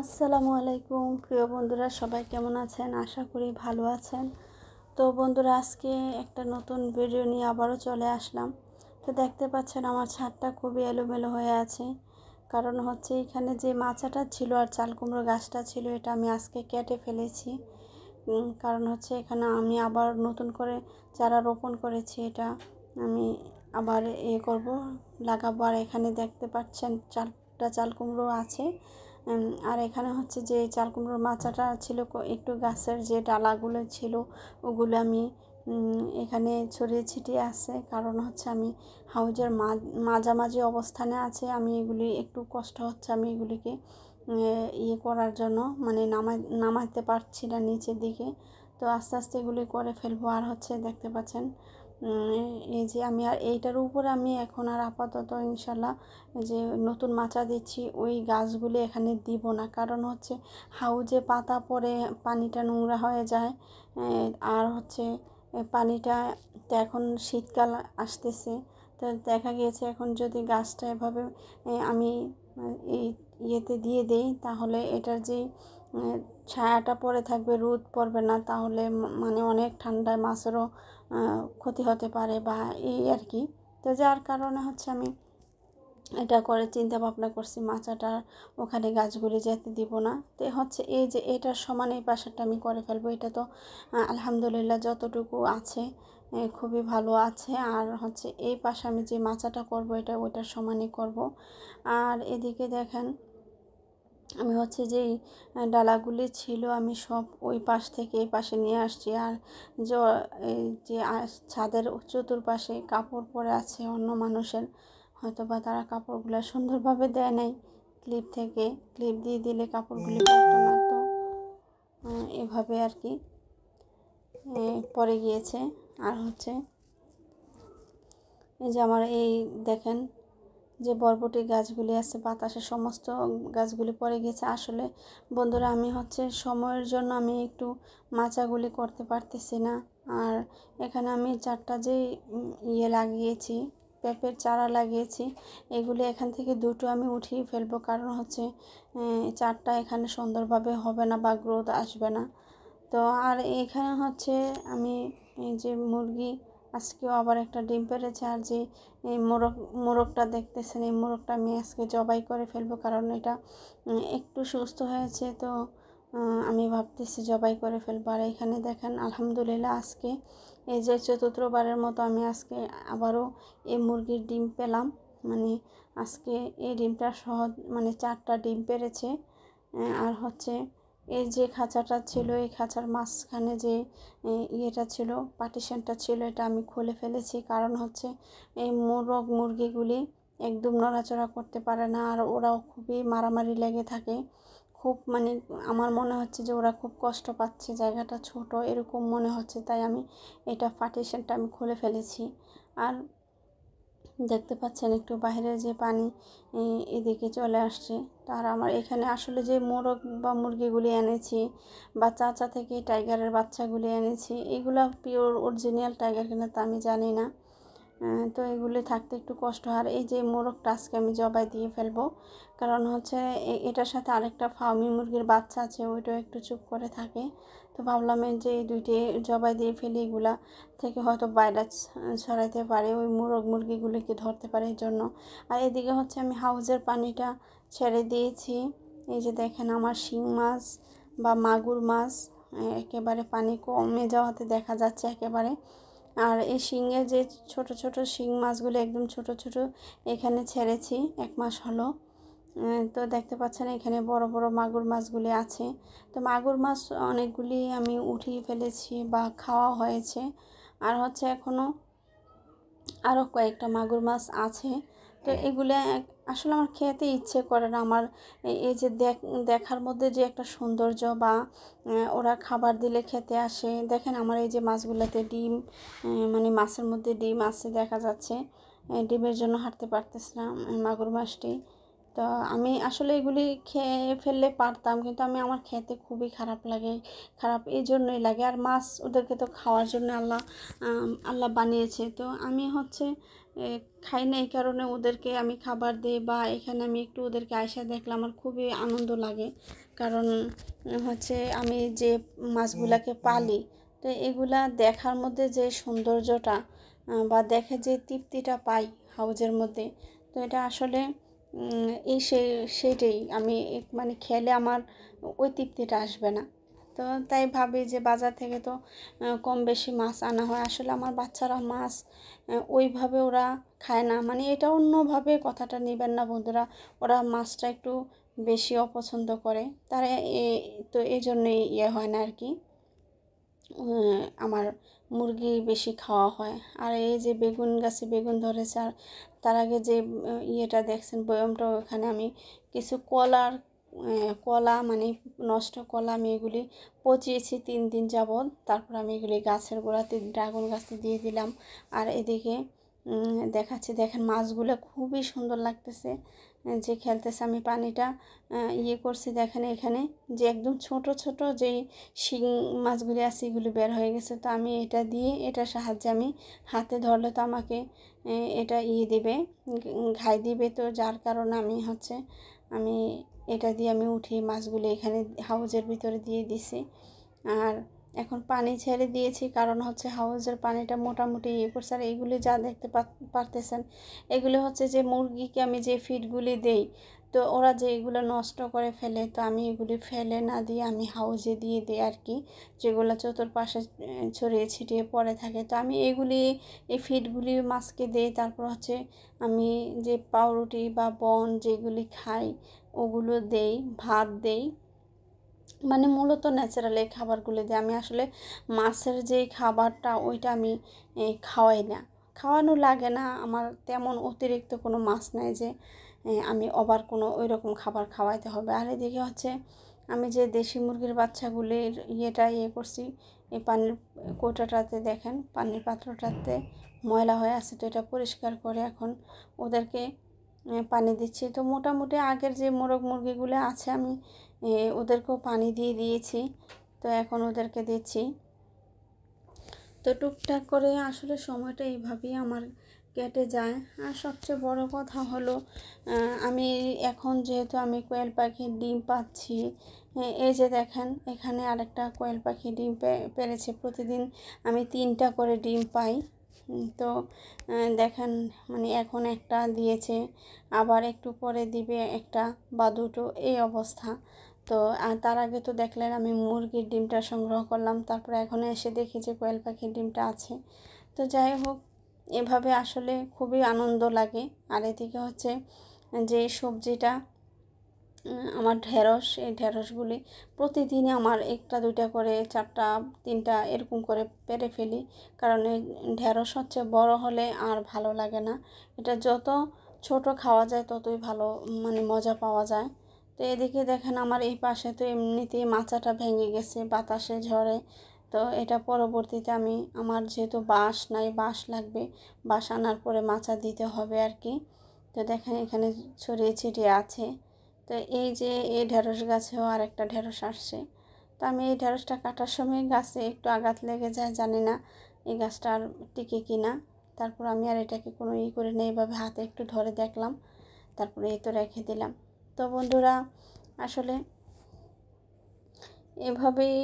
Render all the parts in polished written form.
আসসালামু আলাইকুম প্রিয় বন্ধুরা, সবাই কেমন আছেন? আশা করি ভালো আছেন। তো বন্ধুরা, আজকে একটা নতুন ভিডিও নিয়ে আবারও চলে আসলাম। তো দেখতে পাচ্ছেন আমার ছাদটা খুবই এলোমেলো হয়ে আছে। কারণ হচ্ছে এখানে যে মাচাটা ছিল আর চাল কুমড়ো গাছটা ছিল, এটা আমি আজকে কেটে ফেলেছি। কারণ হচ্ছে এখানে আমি আবার নতুন করে চারা রোপণ করেছি। এটা আমি আবার করব, লাগাবো। আর এখানে দেখতে পাচ্ছেন চাল কুমড়ো আছে। আর এখানে হচ্ছে যে চাল কুমড়োর মাচাটা ছিল, একটু গাছের যে ডালাগুলো ছিল ওগুলো আমি এখানে ছড়িয়ে ছিটিয়ে আছে। কারণ হচ্ছে আমি হাউজের মাঝামাঝি অবস্থানে আছে, আমি এগুলি একটু কষ্ট হচ্ছে আমি এগুলিকে করার জন্য, মানে নামাইতে পারছি না নিচের দিকে। তো আস্তে আস্তে এগুলি করে ফেলবো। আর হচ্ছে দেখতে পাচ্ছেন এই যে আমি আর এইটার উপরে আমি এখন আর আপাতত ইনশাল্লাহ যে নতুন মাচা দিচ্ছি ওই গাছগুলি এখানে দিব না। কারণ হচ্ছে হাউজে পাতা পড়ে পানিটা নোংরা হয়ে যায়। আর হচ্ছে পানিটা, তো এখন শীতকাল আসতেছে, তো দেখা গিয়েছে এখন যদি গাছটা এভাবে আমি এই ইয়েতে দিয়ে দেই, তাহলে এটার যে ছায়াটা পড়ে থাকবে, রোদ পড়বে না, তাহলে মানে অনেক ঠান্ডায় মাছেরও ক্ষতি হতে পারে বা এই আর কি। তো যার কারণে হচ্ছে আমি এটা করে চিন্তা ভাবনা করছি মাচাটা ওখানে গাছগুলি যেতে দিব না। তো হচ্ছে এই যে এটার সমান এই পাশেরটা আমি করে ফেলবো। এটা তো আলহামদুলিল্লাহ যতটুকু আছে খুবই ভালো আছে। আর হচ্ছে এই পাশে আমি যে মাচাটা করব এটা ওইটার সমানই করব। আর এদিকে দেখেন আমি হচ্ছে যেই ডালাগুলি ছিল আমি সব ওই পাশ থেকে এই পাশে নিয়ে আসছি। আর এই যে ছাদের চতুর্পাশে কাপড় পরে আছে অন্য মানুষের, হয়তো বা তারা কাপড়গুলো সুন্দরভাবে দেয় নাই, ক্লিপ দিয়ে দিলে কাপড়গুলি পরতো না। তো এভাবে আর কি পরে গিয়েছে। আর হচ্ছে এই যে আমার এই দেখেন যে বরবটি গাছগুলি আছে বাতাসে সমস্ত গাছগুলি পড়ে গেছে। আসলে বন্ধুরা, আমি হচ্ছে সময়ের জন্য আমি একটু মাচাগুলি করতে পারতেছি না। আর এখানে আমি চারটা যে লাগিয়েছি, পেঁপের চারা লাগিয়েছি, এগুলি এখান থেকে দুটো আমি উঠিয়ে ফেলবো। কারণ হচ্ছে চারটা এখানে সুন্দরভাবে হবে না বা গ্রোথ আসবে না। তো আর এখানে হচ্ছে আমি এই যে মুরগি আজকেও আবার একটা ডিম পেড়েছে। আর যে এই মোরগটা দেখতেছেন, এই মোরগটা আমি আজকে জবাই করে ফেলবো। কারণ এটা একটু সুস্থ হয়েছে, তো আমি ভাবতেছি জবাই করে ফেলবো। আর এখানে দেখেন আলহামদুলিল্লাহ আজকে এই যে চতুর্থবারের মতো আমি আজকে আবারও এই মুরগির ডিম পেলাম। মানে আজকে এই ডিমটা মানে চারটা ডিম পেড়েছে। আর হচ্ছে এই যে খাঁচাটা ছিল, এই খাঁচার মাঝখানে যে ইয়েটা ছিল, পার্টিশনটা ছিল, এটা আমি খুলে ফেলেছি। কারণ হচ্ছে এই মুরগিগুলি একদম নড়াচড়া করতে পারে না, আর ওরাও খুবই মারামারি লেগে থাকে। খুব মানে আমার মনে হচ্ছে যে ওরা খুব কষ্ট পাচ্ছে, জায়গাটা ছোট এরকম মনে হচ্ছে, তাই আমি এটা পার্টিশনটা আমি খুলে ফেলেছি। আর দেখতে পাচ্ছেন একটু বাইরের যে পানি এদিকে চলে আসছে। তার আমার এখানে আসলে যে মোরগ বা মুরগিগুলি এনেছি বা চাচা থেকে টাইগারের বাচ্চাগুলি এনেছি, এগুলো পিওর অরিজিনাল টাইগার কিনা তা আমি জানি না। তো এগুলি থাকতে একটু কষ্ট। আর এই যে মোরগটা আজকে আমি জবাই দিয়ে ফেলবো। কারণ হচ্ছে এটার সাথে আরেকটা ফার্মি মুরগির বাচ্চা আছে, ওইটাও একটু চুপ করে থাকে। তো ভাবলাম যে এই দুইটি জবাই দিয়ে ফেলি, এগুলা থেকে হয়তো ভাইরাস ছড়াইতে পারে, ওই মুরগিগুলিকে ধরতে পারে এই জন্য। আর এদিকে হচ্ছে আমি হাউজের পানিটা ছেড়ে দিয়েছি। এই যে দেখেন আমার শিং মাছ বা মাগুর মাছ একেবারে পানি কমে যাওয়াতে দেখা যাচ্ছে একেবারে। আর এই শিঙের যে ছোট ছোট শিং মাছগুলি একদম ছোট ছোট এখানে ছেড়েছি, 1 মাস হলো। তো দেখতে পাচ্ছেন এখানে বড় বড় মাগুর মাছগুলি আছে। তো মাগুর মাছ অনেকগুলি আমি উঠিয়ে ফেলেছি বা খাওয়া হয়েছে। আর হচ্ছে এখনও আরও কয়েকটা মাগুর মাছ আছে। তো এগুলো আসলে আমার খেতে ইচ্ছে করে না। আমার এই যে দেখার মধ্যে যে একটা সৌন্দর্য বা ওরা খাবার দিলে খেতে আসে। দেখেন আমার এই যে মাছগুলোতে ডিম, মানে মাছের মধ্যে ডিম আছে দেখা যাচ্ছে। ডিমের জন্য হাঁটতে পারতেছে না মাগুর মাছটি। তো আমি আসলে এগুলি খেয়ে ফেললে পারতাম, কিন্তু আমার খেতে খুবই খারাপ লাগে। খারাপ এই জন্যই লাগে। আর মাছ ওদেরকে তো খাওয়ার জন্য আল্লাহ বানিয়েছে। তো আমি হচ্ছে খাই না, এই কারণে ওদেরকে আমি খাবার দিই বা এখানে আমি একটু ওদেরকে আয়সা দেখলে আমার খুবই আনন্দ লাগে। কারণ হচ্ছে আমি যে মাছগুলাকে পালি, তো এগুলা দেখার মধ্যে যে সৌন্দর্যটা বা দেখে যে তৃপ্তিটা পাই হাউজের মধ্যে, তো এটা আসলে এই সেটাই আমি মানে খেলে আমার ওই তৃপ্তিটা আসবে না। তো তাই ভাবি যে বাজার থেকে তো কম বেশি মাছ আনা হয়, আসলে আমার বাচ্চারা মাছ ওইভাবে ওরা খায় না, মানে এটা অন্যভাবে কথাটা নেবেন না বন্ধুরা, ওরা মাছটা একটু বেশি অপছন্দ করে তারা তো এই জন্যই ইয়ে হয় না আর কি। আমার মুরগি বেশি খাওয়া হয়। আর এই যে বেগুন গাছে বেগুন ধরেছে, আর তার আগে যে ইয়েটা দেখছেন বয়মটা, ওখানে আমি কিছু কলা মানে নষ্ট কলা আমি এগুলি পচিয়েছি 3 দিন যাবৎ, তারপর আমি এগুলি গাছের গোড়াতে ড্রাগন গাছে দিয়ে দিলাম। আর এদিকে দেখাচ্ছি, দেখেন মাছগুলো খুবই সুন্দর লাগতেছে যে খেলতেছে। আমি পানিটা ইয়ে করছি, দেখেন এখানে যে একদম ছোট ছোট যেই শিং মাছগুলি আছে এগুলি বের হয়ে গেছে। তো আমি এটা দিয়ে, এটার সাহায্যে আমি হাতে ধরলে তো আমাকে এটা ইয়ে দিবে, ঘাই দিবে, তো যার কারণে আমি এটা দিয়ে আমি উঠিয়ে মাছগুলি এখানে হাউজের ভিতরে দিয়ে দিছি। আর এখন পানি ছেড়ে দিয়েছি, কারণ হাউজের পানিটা মোটামুটি ইয়ে করছে। আর এইগুলি যা দেখতে পারতেছেন, এগুলি যে মুরগিকে আমি যে ফিডগুলি দেই, তো ওরা যে এগুলো নষ্ট করে ফেলে, তো আমি এগুলি ফেলে না দিয়ে আমি হাউজে দিয়ে দিই আর কি, যেগুলো চতুর্পাশে ছড়িয়ে ছিটিয়ে পড়ে থাকে। তো আমি এই ফিডগুলি মাছকে দিই। তারপর আমি যে পাউরুটি বা বন যেগুলি খাই ওগুলো দেই, ভাত দেই, মানে মূলত ন্যাচারাল এই খাবারগুলো দিয়ে আমি আসলে মাছের যেই খাবারটা ওইটা আমি খাওয়াই না, খাওয়ানো লাগে না আমার, তেমন অতিরিক্ত কোনো মাছ নেই যে আমি আবার কোনো ওই রকম খাবার খাওয়াইতে হবে। আর এদিকে আমি যে দেশি মুরগির বাচ্চাগুলির ইয়ে করছি, এই পানির কৌটাটাতে দেখেন পানির পাত্রটাতে ময়লা হয়ে আছে, তো এটা পরিষ্কার করে এখন ওদেরকে পানি দিচ্ছি। তো মোটামুটি আগের যে মোরগ মুরগিগুলো আছে আমি ওদেরকেও পানি দিয়ে দিয়েছি, তো এখন ওদেরকে দিচ্ছি। তো টুকটাক করে আসলে সময়টা এইভাবেই আমার কেটে যায়। আর সবচেয়ে বড় কথা হলো আমি এখন যেহেতু আমি কোয়েল পাখির ডিম পাচ্ছি, এই যে দেখেন এখানে আরেকটা কোয়েল পাখি ডিম পেড়েছে, প্রতিদিন আমি 3টা করে ডিম পাই। তো দেখেন মানে এখন একটা দিয়েছে, আবার একটু পরে দিবে একটা বা দুটো, এই অবস্থা। তো তার আগে তো দেখলেন আমি মুরগির ডিমটা সংগ্রহ করলাম, তারপরে এখন এসে দেখি যে কোয়েল পাখির ডিমটা আছে। তো যাই হোক, এভাবে আসলে খুবই আনন্দ লাগে। আর এদিকে যে সবজিটা আমার ঢেঁড়স, এই ঢেঁড়সগুলি প্রতিদিনই আমার 1টা 2টা করে 4টা 3টা এরকম করে পেরে ফেলি, কারণ এই ঢেঁড়স বড় হলে আর ভালো লাগে না, এটা যত ছোট খাওয়া যায় ততই ভালো, মানে মজা পাওয়া যায়। তো এদিকে দেখেন আমার এই পাশে তো এমনিতেই মাচাটা ভেঙে গেছে বাতাসে ঝড়ে, তো এটা পরবর্তীতে আমার যেহেতু বাঁশ নাই, বাঁশ লাগবে, বাঁশ আনার পরে মাচা দিতে হবে আর কি। তো দেখেন এখানে ছড়িয়ে ছিটিয়ে আছে। তো এই যে এই ঢেঁড়স গাছেও আরেকটা ঢেঁড়স আসছে। তো আমি এই ঢেঁড়সটা কাটার সময় গাছে একটু আঘাত লেগে যায়, জানি না এই গাছটা আর টিকে কিনা। তারপর আমি আর এটাকে কোনো করে নেই, এইভাবে হাতে একটু ধরে দেখলাম, তারপরে এই তো রেখে দিলাম। তো বন্ধুরা আসলে এভাবেই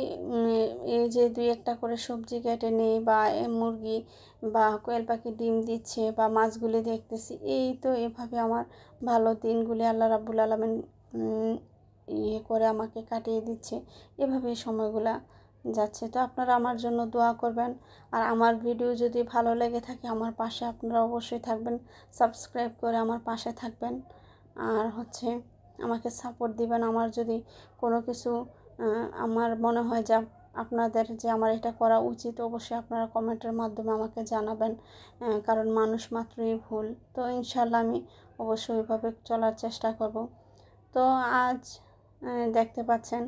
এই যে 2-1টা করে সবজি কেটে নিই, বা মুরগি বা কোয়েল পাখি ডিম দিচ্ছে বা মাছগুলি দেখতেছি, এই তো এভাবে আমার ভালো দিনগুলি আল্লাহ রাব্বুল আলামিন ইয়ে করে আমাকে কাটিয়ে দিচ্ছে, এভাবে সময়গুলা যাচ্ছে। তো আপনারা আমার জন্য দোয়া করবেন। আর আমার ভিডিও যদি ভালো লেগে থাকে আমার পাশে আপনারা অবশ্যই থাকবেন, সাবস্ক্রাইব করে আমার পাশে থাকবেন। আর আমাকে সাপোর্ট দিবেন। আমার যদি কোনো কিছু আমার মনে হয় যে আপনাদের যে আমার এটা করা উচিত, অবশ্যই আপনারা কমেন্টের মাধ্যমে আমাকে জানাবেন, কারণ মানুষ মাত্রই ভুল। তো ইনশাল্লাহ আমি অবশ্যই ওইভাবে চলার চেষ্টা করব। তো আজ দেখতে পাচ্ছেন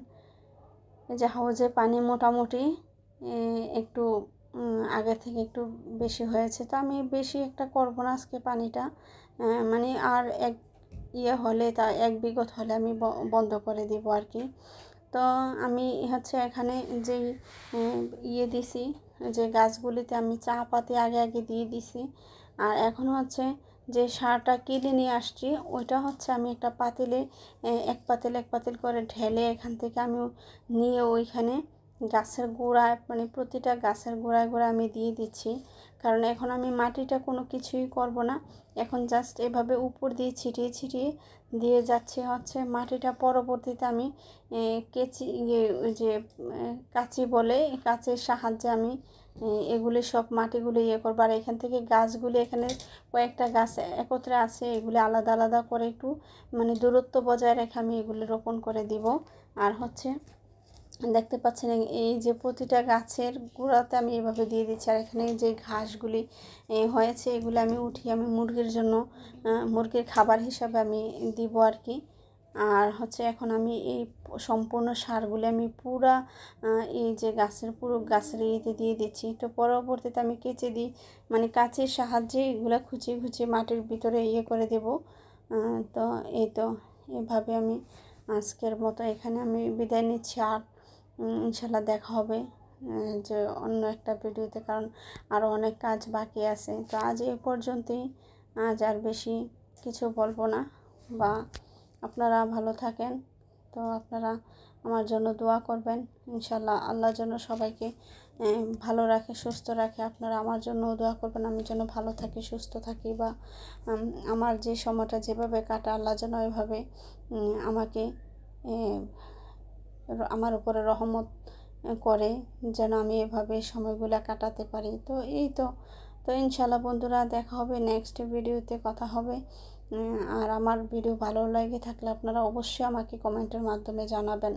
যে হাউজে পানি মোটামুটি একটু আগের থেকে একটু বেশি হয়েছে। তো আমি বেশি একটা করব না আজকে পানিটা, মানে আর হলে 1 বিঘত হলে আমি বন্ধ করে দিব আর কি। তো আমি এখানে যেই দিছি, যে গাছগুলিতে আমি চা পাতি আগে দিয়ে দিছি। আর এখন হচ্ছে যে সারটা কিনে নিয়ে আসছি ওইটা হচ্ছে আমি একটা পাতিলে এক পাতিল করে ঢেলে এখান থেকে আমি নিয়ে ওইখানে গাছের গোড়ায় মানে প্রতিটা গাছের গোড়ায় গোড়ায় আমি দিয়ে দিচ্ছি। কারণ এখন আমি মাটিটা কোনো কিছুই করব না, এখন জাস্ট এভাবে উপর দিয়ে ছিটিয়ে ছিটিয়ে দিয়ে যাচ্ছি হচ্ছে মাটিটা। পরবর্তীতে আমি কেচি ওই যে কাঁচি বলে, কাঁচির সাহায্যে আমি এগুলি সব মাটিগুলো করবো। আর এখান থেকে গাছগুলি এখানে কয়েকটা গাছ একত্রে আছে, এগুলি আলাদা আলাদা করে একটু মানে দূরত্ব বজায় রেখে আমি এগুলি রোপণ করে দিব। আর হচ্ছে দেখতে পাচ্ছেন এই যে প্রতিটা গাছের গোড়াতে আমি এভাবে দিয়ে দিচ্ছি। আর এখানে যে ঘাসগুলি হয়েছে এগুলো আমি উঠিয়ে আমি মুরগির জন্য মুরগির খাবার হিসাবে আমি দিব আর কি। আর হচ্ছে এখন আমি এই সম্পূর্ণ সারগুলি আমি পুরা এই যে পুরো গাছের ইয়েতে দিয়ে দিচ্ছি। তো পরবর্তীতে আমি কেচে দিই মানে কাঁচির সাহায্যে এগুলো খুঁচিয়ে খুঁচিয়ে মাটির ভিতরে করে দেব। তো এই তো এভাবে আমি আজকের মতো এখানে আমি বিদায় নিচ্ছি। আর ইনশাল্লাহ দেখা হবে যে অন্য একটা ভিডিওতে, কারণ আরও অনেক কাজ বাকি আছে। তো আজ এই পর্যন্তই, আজ আর বেশি কিছু বলবো না। বা আপনারা ভালো থাকেন, তো আপনারা আমার জন্য দোয়া করবেন। ইনশাল্লাহ আল্লাহর জন্য সবাইকে ভালো রাখে, সুস্থ রাখে। আপনারা আমার জন্যও দোয়া করবেন, আমি যেন ভালো থাকি, সুস্থ থাকি, বা আমার যে সময়টা যেভাবে কাটা আল্লাহ যেন ওইভাবে আমাকে আমার উপরে রহমত করে, যেন আমি এভাবে সময়গুলো কাটাতে পারি। তো এই তো ইনশাল্লাহ বন্ধুরা দেখা হবে নেক্সট ভিডিওতে, কথা হবে। আর আমার ভিডিও ভালো লেগে থাকলে আপনারা অবশ্যই আমাকে কমেন্টের মাধ্যমে জানাবেন।